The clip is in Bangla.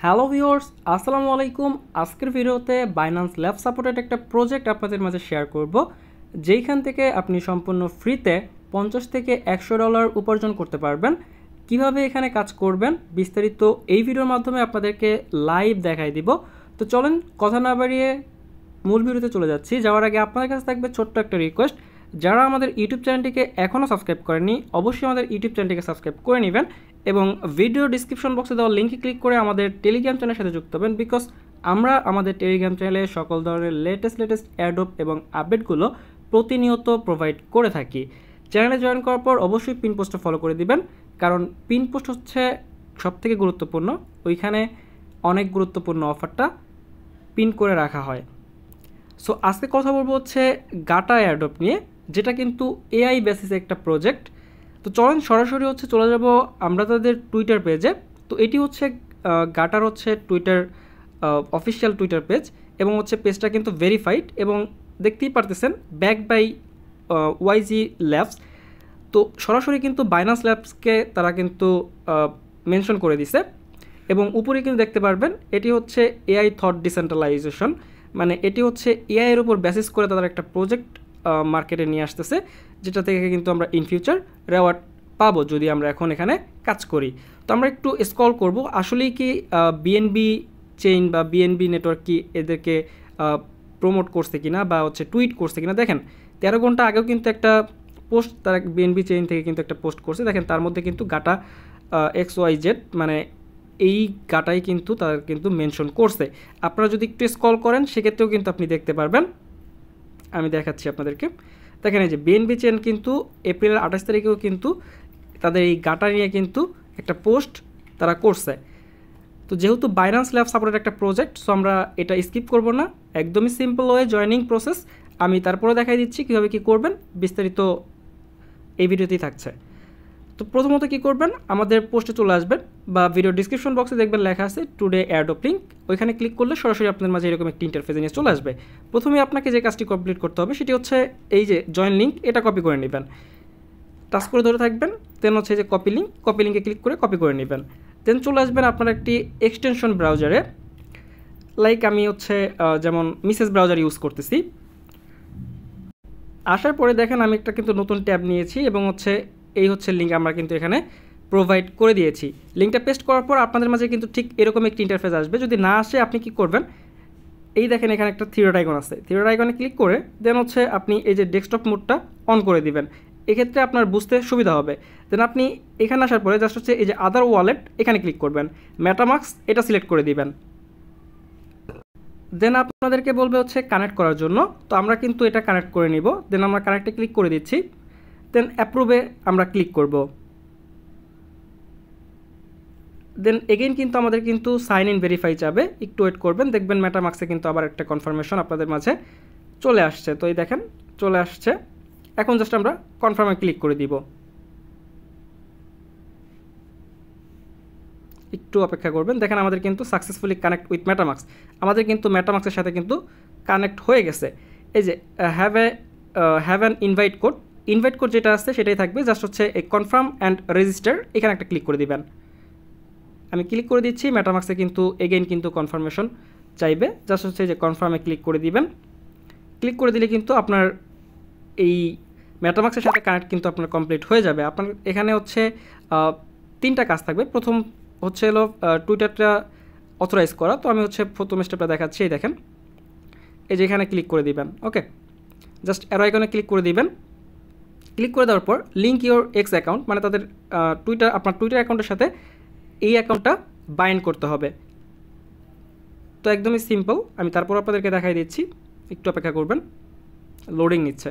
হ্যালো ভিউয়ার্স, আসসালামু আলাইকুম। আজকের ভিডিওতে বাইন্যান্স ল্যাব সাপোর্টেড একটা প্রজেক্ট আপনাদের মাঝে শেয়ার করব, যেইখান থেকে আপনি সম্পূর্ণ ফ্রিতে $50 থেকে $100 উপার্জন করতে পারবেন। কিভাবে এখানে কাজ করবেন বিস্তারিত এই ভিডিওর মাধ্যমে আপনাদেরকে লাইভ দেখাই দিব। তো চলেন কথা না বাড়িয়ে মূল ভিডিওতে চলে যাচ্ছি। যাওয়ার আগে আপনাদের কাছে থাকবে ছোট্ট একটা রিকোয়েস্ট, যারা আমাদের ইউটিউব চ্যানেলটিকে এখনও সাবস্ক্রাইব করেননি অবশ্যই আমাদের ইউটিউব চ্যানেলটিকে সাবস্ক্রাইব করে নেবেন এবং ভিডিও ডিসক্রিপশন বক্সে দেওয়া লিঙ্কে ক্লিক করে আমাদের টেলিগ্রাম চ্যানেলের সাথে যুক্ত হবেন। বিকজ আমরা আমাদের টেলিগ্রাম চ্যানেলে সকল ধরনের লেটেস্ট অ্যাডপ এবং আপডেটগুলো প্রতিনিয়ত প্রোভাইড করে থাকি। চ্যানেলে জয়েন করার পর অবশ্যই পিন পোস্টটা ফলো করে দিবেন, কারণ পিন পোস্ট হচ্ছে সবথেকে গুরুত্বপূর্ণ। ওইখানে অনেক গুরুত্বপূর্ণ অফারটা পিন করে রাখা হয়। সো আজকে কথা বলবো হচ্ছে গাটা অ্যাডপ নিয়ে, যেটা কিন্তু এআই বেসিসে একটা প্রজেক্ট। তো চলেন সরাসরি চলে যাব আমরা তাদের টুইটার পেজে। তো এটি হচ্ছে গাটার টুইটার অফিসিয়াল টুইটার পেজ এবং পেজটা কিন্তু ভেরিফাইড এবং দেখতেই পারতেছেন ব্যাক বাই ওয়াইজি ল্যাবস। তো সরাসরি কিন্তু বাইন্যান্স ল্যাবসকে তারা কিন্তু মেনশন করে দিছে এবং উপরে কিন্তু দেখতে পারবেন এটি হচ্ছে এআই থট ডিসেন্ট্রালাইজেশন, মানে এটি হচ্ছে এআইয়ের উপর বেসিস করে তাদের একটা প্রজেক্ট মার্কেটে নিয়ে আসতেছে, যেটা থেকে কিন্তু আমরা ইন ফিউচার রেওয়ার্ড পাবো যদি আমরা এখন এখানে কাজ করি। তো আমরা একটু স্ক্রল করব, আসলেই কি বিএনবি চেইন বা বিএনবি নেটওয়ার্ক কি এদেরকে প্রমোট করছে কিনা বা টুইট করছে কিনা। দেখেন 13 ঘন্টা আগেও কিন্তু একটা পোস্ট তারা বিএনবি চেইন থেকে কিন্তু একটা পোস্ট করছে। দেখেন তার মধ্যে কিন্তু গাটা XYZ, মানে এই গাটাই কিন্তু তার কিন্তু মেনশন করছে। আপনারা যদি একটু স্ক্রল করেন সেক্ষেত্রেও কিন্তু আপনি দেখতে পারবেন। আমি দেখাচ্ছি আপনাদেরকে। দেখেন এই যে বিএনবি চেন কিন্তু এপ্রিলের 28 তারিখেও কিন্তু তাদের এই গাটা নিয়ে কিন্তু একটা পোস্ট তারা করছে। তো যেহেতু বাইন্যান্স ল্যাব সাপোর্টেড একটা প্রজেক্ট, সো আমরা এটা স্কিপ করব না, একদমই সিম্পল ওয়ে জয়নিং প্রসেস। আমি তারপরে দেখাই দিচ্ছি কীভাবে কী করবেন, বিস্তারিত এই ভিডিওতেই থাকছে। তো প্রথমত কী করবেন, আমাদের পোস্টে চলে আসবেন বা ভিডিও ডিসক্রিপশন বক্সে দেখবেন লেখা আছে টুডে অ্যাডপ লিঙ্ক, ওইখানে ক্লিক করলে সরাসরি আপনার মাঝে এরকম একটি ইন্টারফেসে নিয়ে চলে আসবে। প্রথমে আপনাকে যে কাজটি কমপ্লিট করতে হবে সেটি হচ্ছে এই যে জয়েন লিঙ্ক, এটা কপি করে নেবেন, টাচ করে ধরে থাকবেন, দেন যে কপি লিঙ্কে ক্লিক করে কপি করে নেবেন। দেন চলে আসবেন আপনার একটি এক্সটেনশন ব্রাউজারে, লাইক আমি যেমন মিসেস ব্রাউজার ইউজ করতেছি। আসার পরে দেখেন আমি একটা কিন্তু নতুন ট্যাব নিয়েছি এবং এই লিঙ্ক আমরা কিন্তু এখানে প্রোভাইড করে দিয়েছি। লিঙ্কটা পেস্ট করার পর আপনাদের মাঝে কিন্তু ঠিক এরকম একটি ইন্টারফেস আসবে। যদি না আসে আপনি কি করবেন, এই দেখেন এখানে একটা থিওড আইকন আছে, থিওড আইকনে ক্লিক করে দেন আপনি এই যে ডেস্কটপ মোডটা অন করে দিবেন। এক্ষেত্রে আপনার বুঝতে সুবিধা হবে। দেন আপনি এখানে আসার পরে জাস্ট এই যে আদার ওয়ালেট এখানে ক্লিক করবেন, মেটামাস্ক এটা সিলেক্ট করে দিবেন। দেন আপনাদেরকে বলবে কানেক্ট করার জন্য, তো আমরা কিন্তু এটা কানেক্ট করে নিব। দেন আমরা কানেক্টে ক্লিক করে দিচ্ছি, দেন অ্যাপ্রুভে আমরা ক্লিক করব। দেন এগেইন কিন্তু আমাদের কিন্তু সাইন ইন ভেরিফাই যাবে, একটু ওয়েট করবেন, দেখবেন মেটামাস্কে কিন্তু আবার একটা কনফার্মেশন আপনাদের মাঝে চলে আসছে। তো এই দেখেন চলে আসছে, এখন জাস্ট আমরা কনফার্মে ক্লিক করে দিব। একটু অপেক্ষা করবেন, দেখেন আমাদের কিন্তু সাকসেসফুলি কানেক্ট উইথ মেটামাস্ক, আমাদের কিন্তু মেটামাস্কের সাথে কিন্তু কানেক্ট হয়ে গেছে। এই যে হ্যাভ অ্যান ইনভাইট কোড যেটা আছে সেটাই থাকবে, জাস্ট এই কনফার্ম অ্যান্ড রেজিস্টার এখানে একটা ক্লিক করে দিবেন। আমি ক্লিক করে দিচ্ছি, মেটামাস্কে কিন্তু এগেইন কিন্তু কনফার্মেশন চাইবে, জাস্ট যে কনফার্মে ক্লিক করে দিবেন। ক্লিক করে দিলে কিন্তু আপনার এই মেটামাস্কের সাথে কানেক্ট কিন্তু আপনার কমপ্লিট হয়ে যাবে। আপনার এখানে 3টা কাজ থাকবে। প্রথম টুইটারটা অথরাইজ করা। তো আমি প্রথম স্টেপটা দেখাচ্ছি, এই দেখেন এই যে এখানে ক্লিক করে দিবেন। ওকে, জাস্ট অ্যারো আইকনে ক্লিক করে দিবেন। ক্লিক করে দেওয়ার পর লিঙ্ক ইওর এক্স অ্যাকাউন্ট, মানে তাদের আপনার টুইটার অ্যাকাউন্টের সাথে এই অ্যাকাউন্টটা বাইন্ড করতে হবে। তো একদমই সিম্পল, আমি তারপর আপনাদেরকে দেখাই দিচ্ছি, একটু অপেক্ষা করবেন, লোডিং নিচ্ছে।